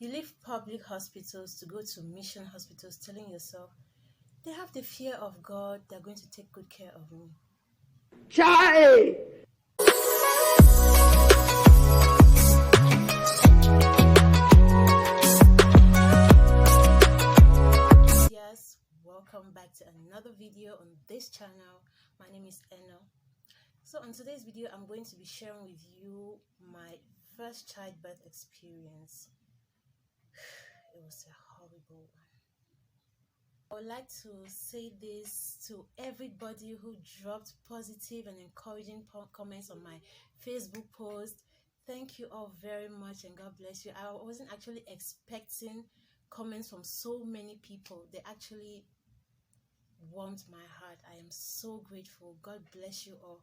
You leave public hospitals to go to mission hospitals telling yourself, they have the fear of God, they're going to take good care of me. Charlie! Yes, welcome back to another video on this channel. My name is Eno. So on today's video, I'm going to be sharing with you my first childbirth experience. It was a horrible one. I would like to say this to everybody who dropped positive and encouraging comments on my Facebook post. Thank you all very much and God bless you. I wasn't actually expecting comments from so many people. They actually warmed my heart. I am so grateful. God bless you all.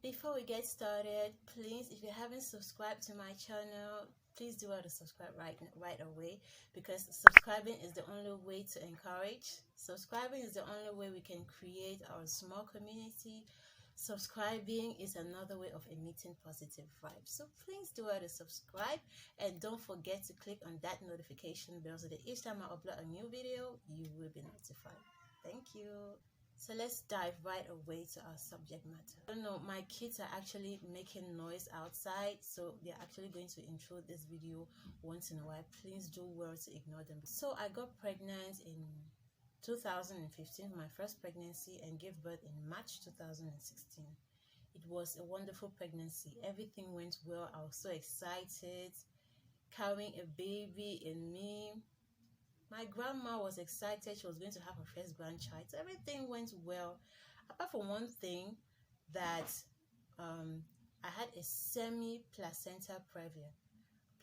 Before we get started, please, if you haven't subscribed to my channel, please do want to subscribe right away, because subscribing is the only way to encourage. Subscribing is the only way we can create our small community. Subscribing is another way of emitting positive vibes. So please do want to subscribe, and don't forget to click on that notification bell so that each time I upload a new video, you will be notified. Thank you. So let's dive right away to our subject matter. I don't know, my kids are actually making noise outside, so they're actually going to intrude this video once in a while. Please do well to ignore them. So I got pregnant in 2015, my first pregnancy, and gave birth in March 2016. It was a wonderful pregnancy. Everything went well. I was so excited, carrying a baby in me. My grandma was excited. She was going to have her first grandchild. So everything went well, apart from one thing, that I had a semi-placenta previa.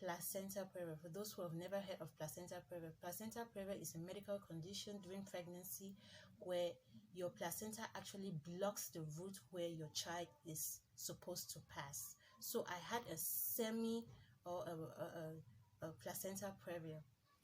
Placenta previa. For those who have never heard of placenta previa is a medical condition during pregnancy where your placenta actually blocks the route where your child is supposed to pass. So I had a semi or a placenta previa.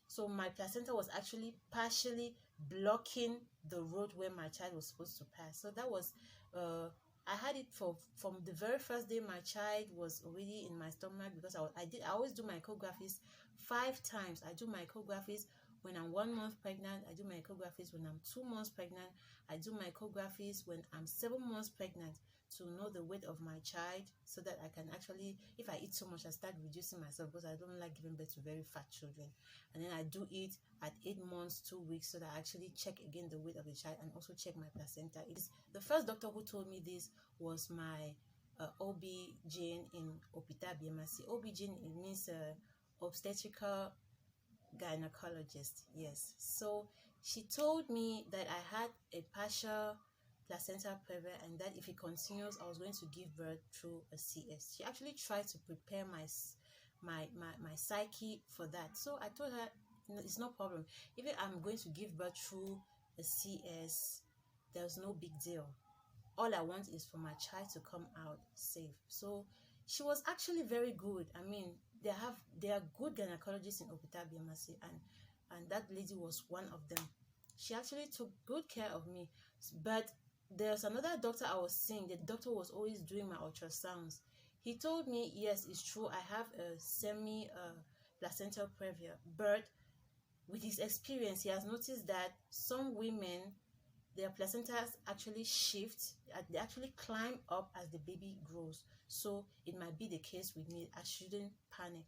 So my placenta was actually partially blocking the road where my child was supposed to pass. So that was, I had it from the very first day my child was already in my stomach, because I always do my echographies 5 times. I do my echographies when I'm 1 month pregnant. I do my echographies when I'm 2 months pregnant. I do my echographies when I'm 7 months pregnant, to know the weight of my child, so that I can actually, if I eat so much, I start reducing myself, because I don't like giving birth to very fat children. And then I do it at 8 months, 2 weeks, so that I actually check again the weight of the child and also check my placenta. The first doctor who told me this was my OB-GYN in Opita BMC. OB-GYN, it means obstetrical gynecologist. Yes. So she told me that I had a partial placenta previa, and that if it continues, I was going to give birth through a CS. She actually tried to prepare my psyche for that. So I told her, no, it's no problem. Even I'm going to give birth through a CS, there's no big deal. All I want is for my child to come out safe. So she was actually very good. I mean, they are good gynecologists in Opita BMC, and that lady was one of them. She actually took good care of me. But there's another doctor I was seeing. The doctor was always doing my ultrasounds. He told me, yes, it's true, I have a semi-placental previa, but with his experience, he has noticed that some women, their placentas actually shift, they actually climb up as the baby grows. So it might be the case with me. I shouldn't panic.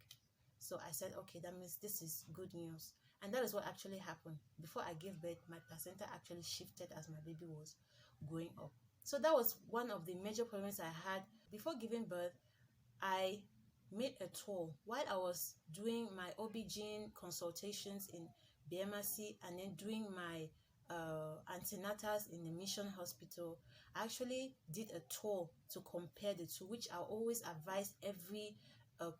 So I said, okay, that means this is good news. And that is what actually happened. Before I gave birth, my placenta actually shifted as my baby was growing up. So that was one of the major problems I had. Before giving birth, I made a tour. While I was doing my OB-GYN consultations in BMC and then doing my antenatals in the mission hospital, I actually did a tour to compare the two, which I always advise every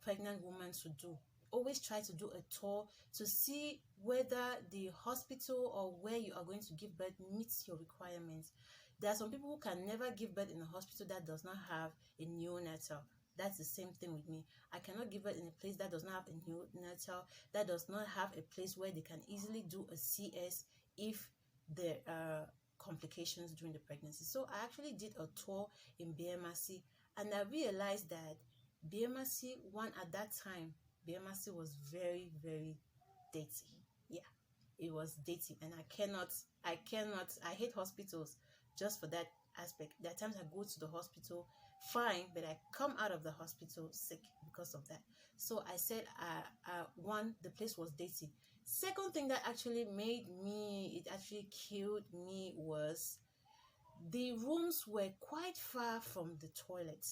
pregnant woman to do. Always try to do a tour to see whether the hospital or where you are going to give birth meets your requirements. There are some people who can never give birth in a hospital that does not have a neonatal. That's the same thing with me. I cannot give birth in a place that does not have a neonatal, that does not have a place where they can easily do a CS if there are complications during the pregnancy. So I actually did a tour in BMC, and I realized that BMC, one at that time, BMC was very, very dirty. Yeah, it was dirty, and I hate hospitals just for that aspect. There are times I go to the hospital fine, but I come out of the hospital sick because of that. So I said, one, the place was dirty. Second thing that actually killed me was the rooms were quite far from the toilet,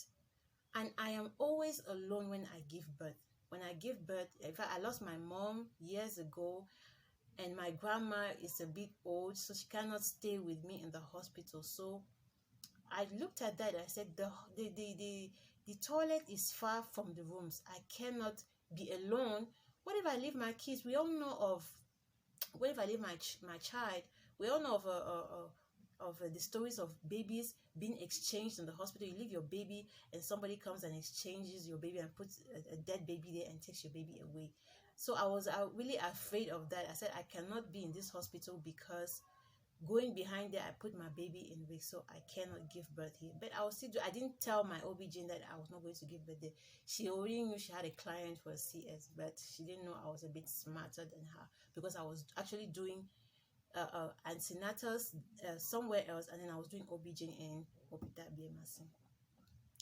and I am always alone when I give birth. When I give birth, in fact, I lost my mom years ago, and my grandma is a bit old, so she cannot stay with me in the hospital. So I looked at that and I said, the toilet is far from the rooms. I cannot be alone. What if I leave my kids? We all know of, what if I leave my child? We all know of the stories of babies being exchanged in the hospital. You leave your baby and somebody comes and exchanges your baby and puts a dead baby there and takes your baby away. So I was really afraid of that. I said, I cannot be in this hospital because going behind there, I put my baby in risk, so I cannot give birth here. But I was still I didn't tell my OB-GYN that I was not going to give birth there. She already knew she had a client for a CS, but she didn't know I was a bit smarter than her, because I was actually doing antenatals somewhere else, and then I was doing OB-GYN in Opita BMC.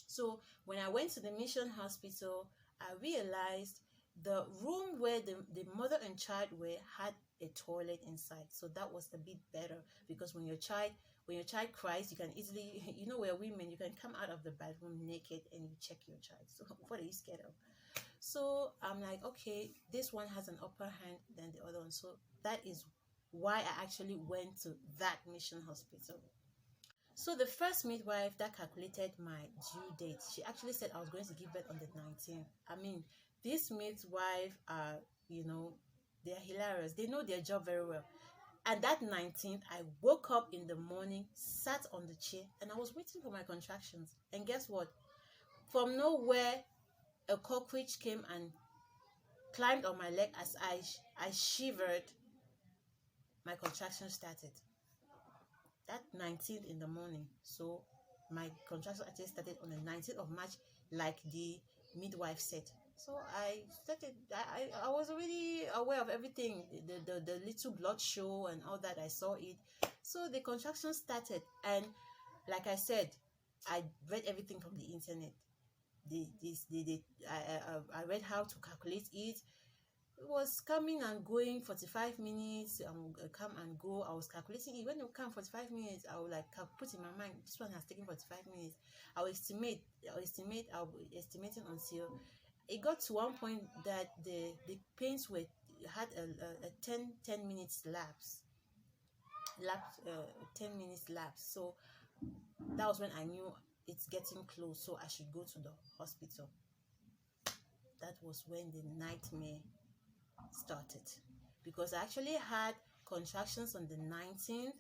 So when I went to the mission hospital, I realized the room where the mother and child were had a toilet inside. So that was a bit better, because when your child cries, you can easily, you know, we're women, you can come out of the bathroom naked and you check your child. So what are you scared of? So I'm like, okay, this one has an upper hand than the other one. So that is why I actually went to that mission hospital. So the first midwife that calculated my due date, she actually said I was going to give birth on the 19th. I mean, these midwives are, you know, they're hilarious. They know their job very well. And that 19th, I woke up in the morning, sat on the chair, and I was waiting for my contractions. And guess what? From nowhere, a cockroach came and climbed on my leg. As I shivered, my contractions started. That 19th in the morning. So my contraction actually started on the 19th of March, like the midwife said. So I started, I was already aware of everything, the little blood show and all that. I saw it. So the contraction started, and like I said, I read everything from the internet. I read how to calculate it. It was coming and going 45 minutes, come and go. I was calculating it. When it come 45 minutes, I would like put in my mind, this one has taken 45 minutes. I'll estimate, I'll be estimating until it got to one point that the pains had a 10 minutes lapse. 10 minutes lapse. So that was when I knew it's getting close, so I should go to the hospital. That was when the nightmare started, because I actually had contractions on the 19th,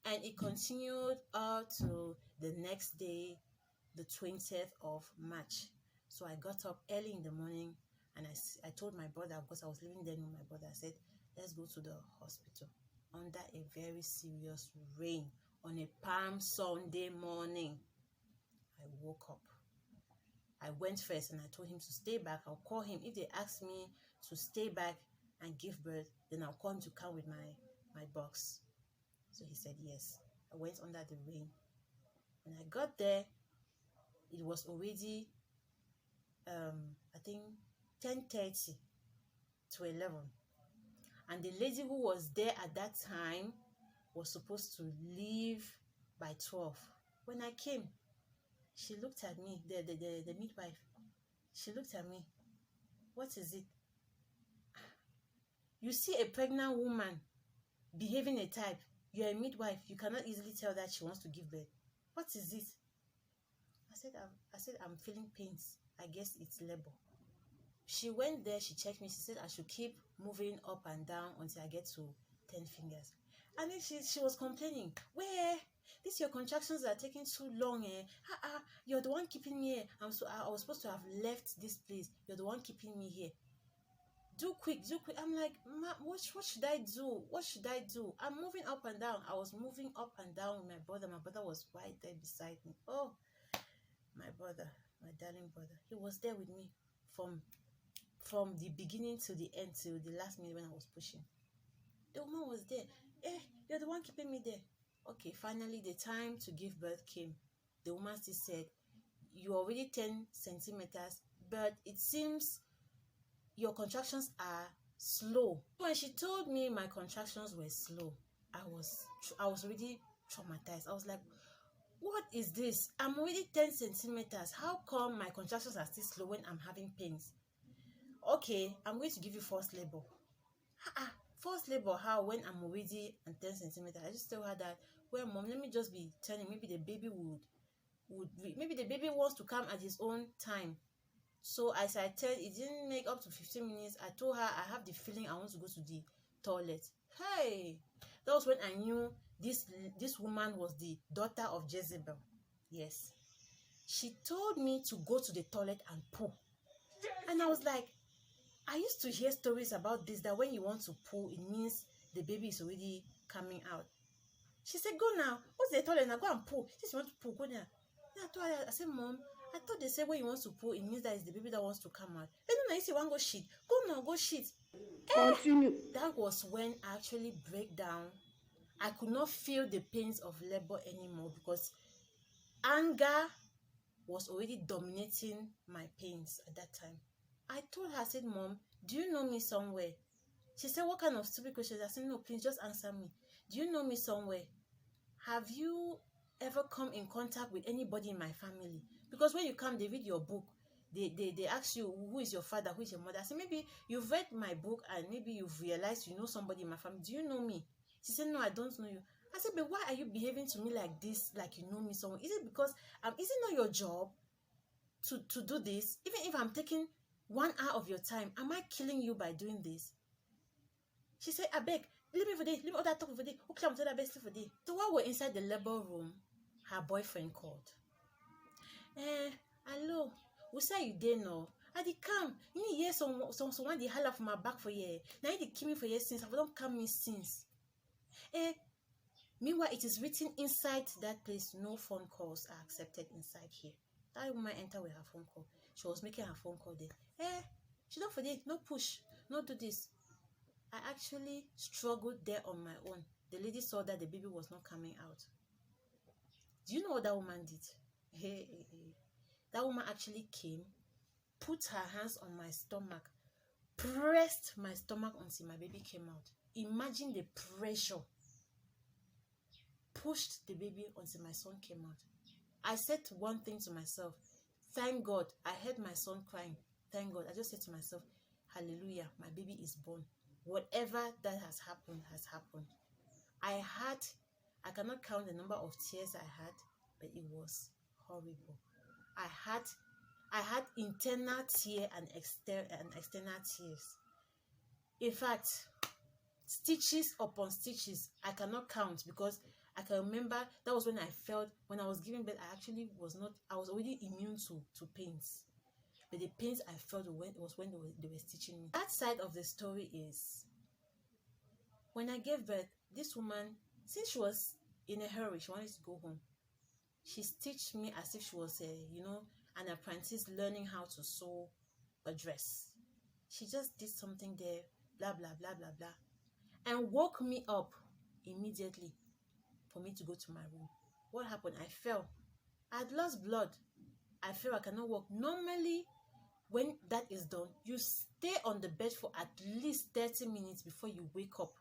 and it continued to the next day, the 20th of March. So I got up early in the morning, and I told my brother, because I was living there with my brother, I said, let's go to the hospital, under a very serious rain on a Palm Sunday morning. I woke up. I went first and I told him to stay back. I'll call him. If they ask me to stay back and give birth, then I'll call him to come with my box. So he said yes. I went under the rain. When I got there, it was already, I think, 10:30 to 11. And the lady who was there at that time was supposed to leave by 12. When I came, she looked at me, the midwife. She looked at me. What is it? You see a pregnant woman behaving a type. You're a midwife. You cannot easily tell that she wants to give birth. What is it? I said, I'm feeling pains. I guess it's labor. She went there. She checked me. She said I should keep moving up and down until I get to 10 fingers. And then she was complaining. Where? These your contractions are taking too long. You're the one keeping me here. I was supposed to have left this place. You're the one keeping me here. Do quick. I'm like, Ma, what should I do? What should I do? I'm moving up and down. I was moving up and down with my brother. My brother was right there beside me. Oh, my brother, my darling brother. He was there with me from from the beginning to the end, till the last minute when I was pushing. The woman was there. You're the one keeping me there. Okay, finally the time to give birth came. The woman still said, you're already 10 centimeters, but it seems your contractions are slow. When she told me my contractions were slow, I was already traumatized. I was like, what is this? I'm already 10 centimeters. How come my contractions are still slow when I'm having pains? Okay, I'm going to give you forced labor. Forced labor, how, when I'm already at 10 centimeters? I just tell her that, well, mom, let me just be telling, maybe the baby maybe the baby wants to come at his own time. So as I tell, it didn't make up to 15 minutes. I told her I have the feeling I want to go to the toilet. Hey, that was when I knew this woman was the daughter of Jezebel. Yes, she told me to go to the toilet and poo. And I was like, I used to hear stories about this, that when you want to poo, it means the baby is already coming out. She said, go now. What's the toilet now? Go and poo. Since you want to poo, go there. Then I told her, I said, Mom, I thought they said when you want to poo, it means that it's the baby that wants to come out. Then I say, one go shit. Go now, go shit. Continue. That was when I actually break down. I could not feel the pains of labor anymore, because anger was already dominating my pains at that time. I told her, I said, Mom, do you know me somewhere? She said, what kind of stupid questions? I said, no, please just answer me. Do you know me somewhere? Have you ever come in contact with anybody in my family? Because when you come, they read your book. They ask you, who is your father, who is your mother? I said, maybe you've read my book and maybe you've realized you know somebody in my family. Do you know me? She said, no, I don't know you. I said, but why are you behaving to me like this, like you know me someone? Is it because is it not your job to do this? Even if I'm taking 1 hour of your time, am I killing you by doing this? She said, I beg, leave me for day, leave me other talk for day. Okay, I'm telling her best for day. So while we're inside the labor room, her boyfriend called. Hello, we say you there now. I did come. You need hear someone they holler for my back for you. Now you kill me for your sins. I don't come me sins. Meanwhile, it is written inside that place, no phone calls are accepted inside here. That woman entered with her phone call. She was making her phone call there. She don't forget, no push, no do this. I actually struggled there on my own. The lady saw that the baby was not coming out. Do you know what that woman did? That woman actually came, put her hands on my stomach, pressed my stomach until my baby came out. Imagine the pressure. Pushed the baby until my son came out. I said one thing to myself, thank God. I heard my son crying. Thank God. I just said to myself, hallelujah, my baby is born. Whatever that has happened has happened. I cannot count the number of tears I had, but it was horrible. I had internal tear and external tears. In fact, stitches upon stitches, I cannot count, because I can remember that was when I felt, when I was giving birth, I was already immune to pains. But the pains I felt was when they were stitching me. That side of the story is, when I gave birth, this woman, since she was in a hurry, she wanted to go home. She stitched me as if she was an apprentice learning how to sew a dress. She just did something there, blah, blah, blah, blah, blah, and woke me up immediately for me to go to my room. What happened? I fell. I had lost blood. I fell. I cannot walk. Normally, when that is done, you stay on the bed for at least 30 minutes before you wake up.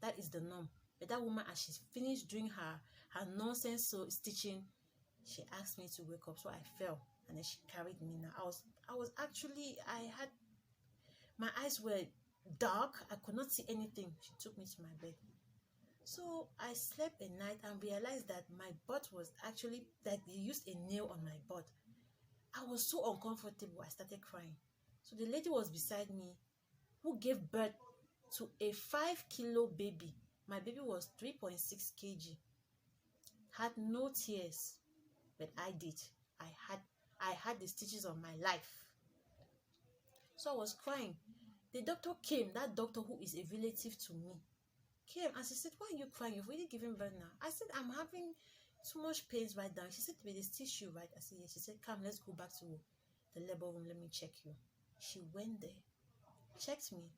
That is the norm. But that woman, as she finished doing her nonsense stitching, she asked me to wake up. So I fell, and then she carried me. Now my eyes were dark. I could not see anything. She took me to my bed. So I slept a night and realized that my butt was actually, that they used a nail on my butt. I was so uncomfortable. I started crying. So the lady was beside me, who gave birth to a 5-kilo baby. My baby was 3.6 kg. Had no tears, but I did. I had the stitches of my life. So I was crying. The doctor came, that doctor who is a relative to me, came and she said, why are you crying? You've already given birth now. I said, I'm having too much pains right now. She said to me, they stitch you, right? I said, yes. She said, come, let's go back to the labor room. Let me check you. She went there. checked me.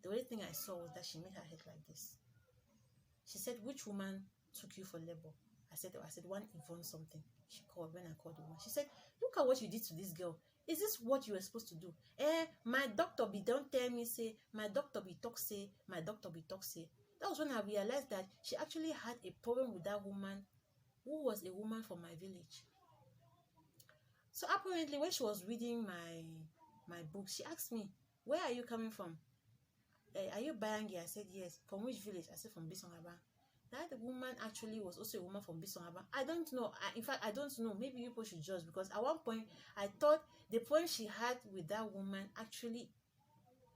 The only thing I saw was that she made her head like this. She said, which woman took you for labor? I said, one Yvonne something. She called when I called the woman. She said, look at what you did to this girl. Is this what you were supposed to do? My doctor be don't tell me say, my doctor be talk say, my doctor be talk say. That was when I realized that she actually had a problem with that woman who was a woman from my village. So apparently when she was reading my book, she asked me, where are you coming from? Are you Bayangi? I said, yes. From which village? I said, from Bisongaba. That woman actually was also a woman from Bisongaba. I don't know. In fact, I don't know. Maybe you people should judge, because at one point, I thought the point she had with that woman actually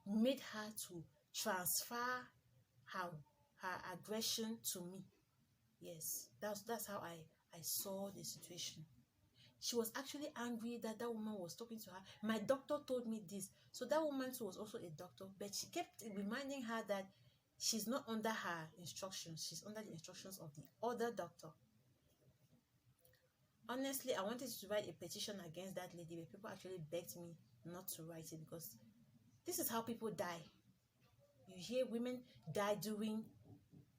made her to transfer her aggression to me. Yes, that's how I saw the situation. She was actually angry that that woman was talking to her. My doctor told me this. So that woman too was also a doctor, but she kept reminding her that she's not under her instructions. She's under the instructions of the other doctor. Honestly, I wanted to write a petition against that lady, but people actually begged me not to write it, because this is how people die. You hear women die during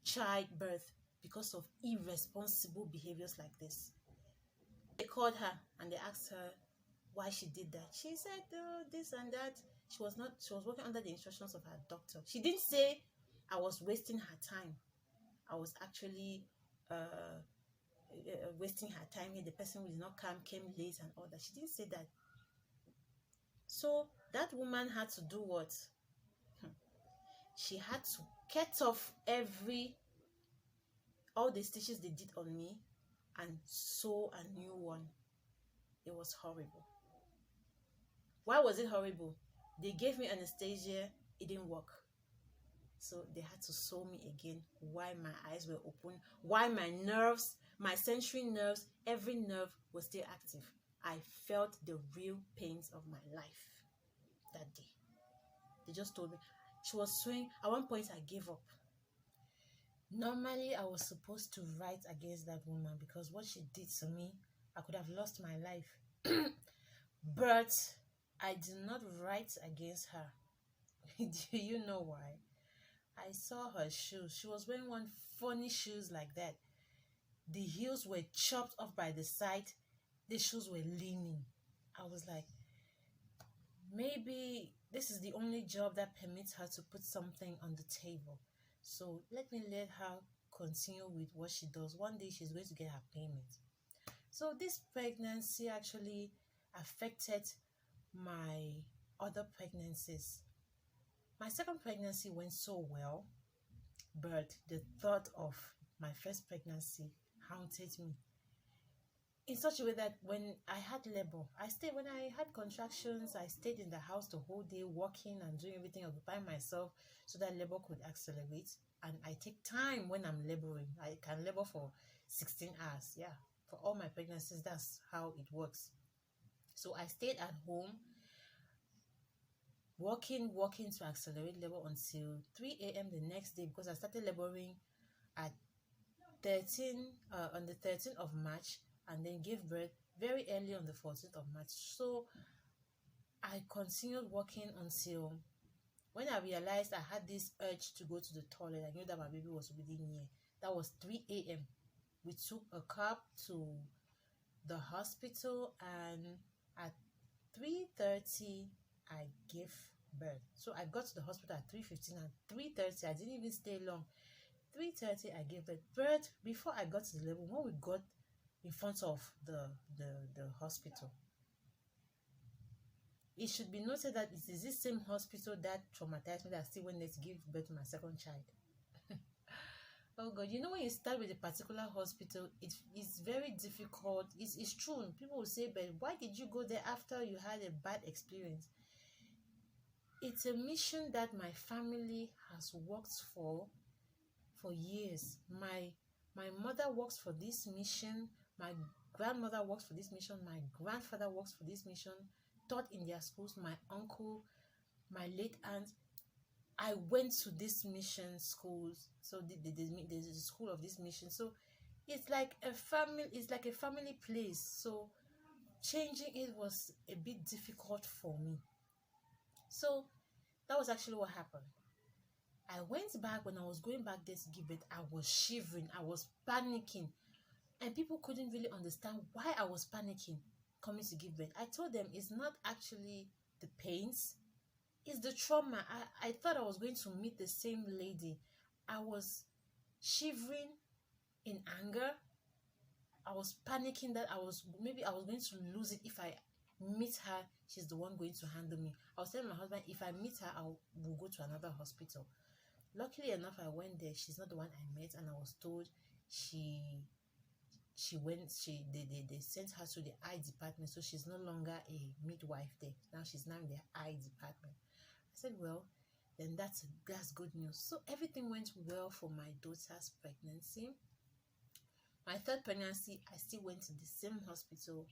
childbirth because of irresponsible behaviors like this. They called her and they asked her why she did that. She said, oh, this and that. She was working under the instructions of her doctor. She didn't say I was wasting her time. I was actually wasting her time here. The person who did not come came late and all that. She didn't say that. So that woman had to do what? She had to cut off all the stitches they did on me and sew a new one. It was horrible. Why was it horrible? They gave me anesthesia, it didn't work. So they had to sew me again while my eyes were open, while my nerves, my sensory nerves, every nerve was still active. I felt the real pains of my life that day. They just told me. She was sewing. At one point, I gave up. Normally, I was supposed to write against that woman, because what she did to me, I could have lost my life. But I did not write against her. Do you know why? I saw her shoes. She was wearing one funny shoes like that. The heels were chopped off by the side. The shoes were leaning. I was like, maybe this is the only job that permits her to put something on the table. So let her continue with what she does. One day she's going to get her payment. So this pregnancy actually affected my other pregnancies. My second pregnancy went so well, but the thought of my first pregnancy haunted me in such a way that when I had labor, when I had contractions, I stayed in the house the whole day, working and doing everything, occupying myself so that labor could accelerate. And I take time when I'm laboring. I can labor for 16 hours. Yeah, for all my pregnancies, that's how it works. So I stayed at home, working to accelerate labor until 3 a.m. the next day, because I started laboring at on the 13th of March and then gave birth very early on the 14th of March. So I continued working until when I realized I had this urge to go to the toilet. I knew that my baby was really near. That was 3 a.m. We took a cab to the hospital, and at 3:30 I gave birth. So I got to the hospital at 3:15, and 3:30 I didn't even stay long. 3:30 I gave birth. But before I got to the level, when we got in front of the hospital, it should be noted that it is this same hospital that traumatized me, that I still went there to give birth to my second child. Oh God, you know, when you start with a particular hospital, it's very difficult. It's true. People will say, but why did you go there after you had a bad experience? It's a mission that my family has worked for years. My mother works for this mission. My grandmother works for this mission. My grandfather works for this mission. Taught in their schools. My uncle, my late aunt. I went to this mission schools. So there's a school of this mission. So it's like a family. It's like a family place. So changing it was a bit difficult for me. So That was actually what happened. I went back. When I was going back there to give birth, I was shivering, I was panicking, and people couldn't really understand why I was panicking coming to give birth. I told them it's not actually the pains, it's the trauma. I thought I was going to meet the same lady. I was shivering in anger. I was panicking that I was going to lose it if I meet her. She's the one going to handle me. I was telling my husband, if I meet her, will go to another hospital. Luckily enough, I went there. She's not the one I met, and I was told they sent her to the eye department, so she's no longer a midwife there. Now she's now in the eye department. I said, well, then that's good news. So everything went well for my daughter's pregnancy. My third pregnancy, I still went to the same hospital.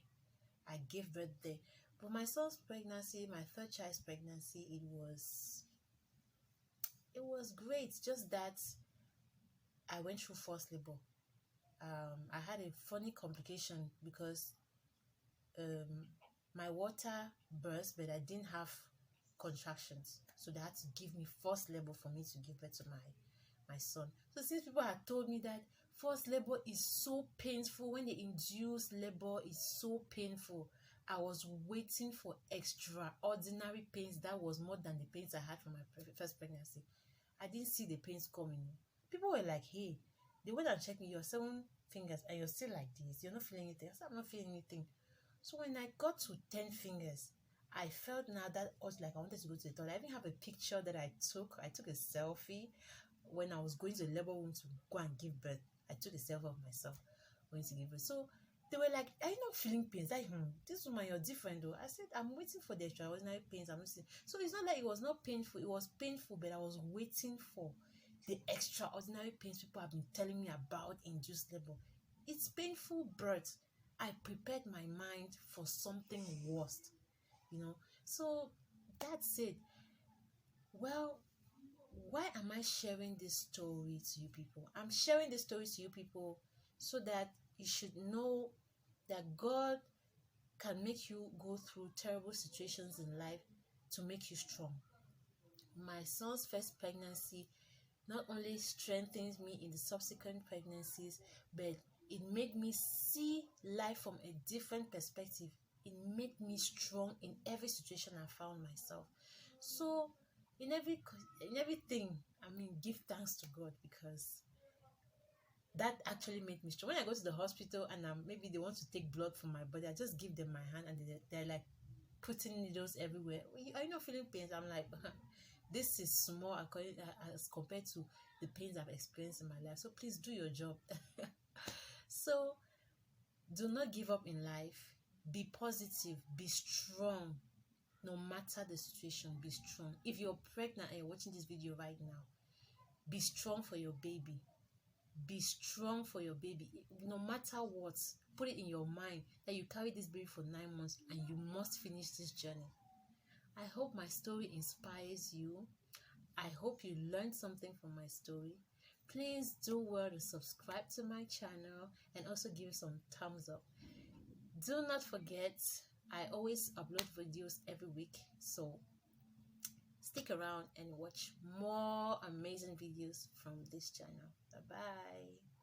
I gave birth there. But my son's pregnancy, my third child's pregnancy, it was great. Just that I went through forced labor. I had a funny complication because my water burst, but I didn't have contractions, so they had to give me forced labor for me to give birth to my son. So since people had told me that forced labor is so painful, when they induce labor is so painful, I was waiting for extraordinary pains that was more than the pains I had from my first pregnancy. I didn't see the pains coming. People were like, hey, they went and checked me, you're 7 fingers and you're still like this, you're not feeling anything. I said, I'm not feeling anything. So when I got to 10 fingers, I felt now that I was like, I wanted to go to the toilet. I even have a picture that I took a selfie when I was going to the labor room to go and give birth. I took a selfie of myself going to give birth. So they were like, are you not feeling pains? This woman, you're different though. I said, I'm waiting for the extraordinary pains. I'm not seeing. So it's not like it was not painful. It was painful, but I was waiting for the extraordinary pains people have been telling me about induced labor. It's painful birth. I prepared my mind for something worse, So that's it. Well, why am I sharing this story to you people? I'm sharing this story to you people so that you should know that God can make you go through terrible situations in life to make you strong. My son's first pregnancy not only strengthens me in the subsequent pregnancies, but it made me see life from a different perspective. It made me strong in every situation I found myself. So in everything, give thanks to God, because that actually made me strong. When I go to the hospital and maybe they want to take blood from my body, I just give them my hand and they're like putting needles everywhere. Are you not feeling pains? I'm like, this is small as compared to the pains I've experienced in my life. So please do your job. So do not give up in life. Be positive. Be strong. No matter the situation, be strong. If you're pregnant and you're watching this video right now, be strong for your baby. Be strong for your baby. No matter what, put it in your mind that you carry this baby for 9 months and you must finish this journey. I hope my story inspires you. I hope you learned something from my story. Please do well to subscribe to my channel and also give some thumbs up. Do not forget, I always upload videos every week, so stick around and watch more amazing videos from this channel. Bye bye.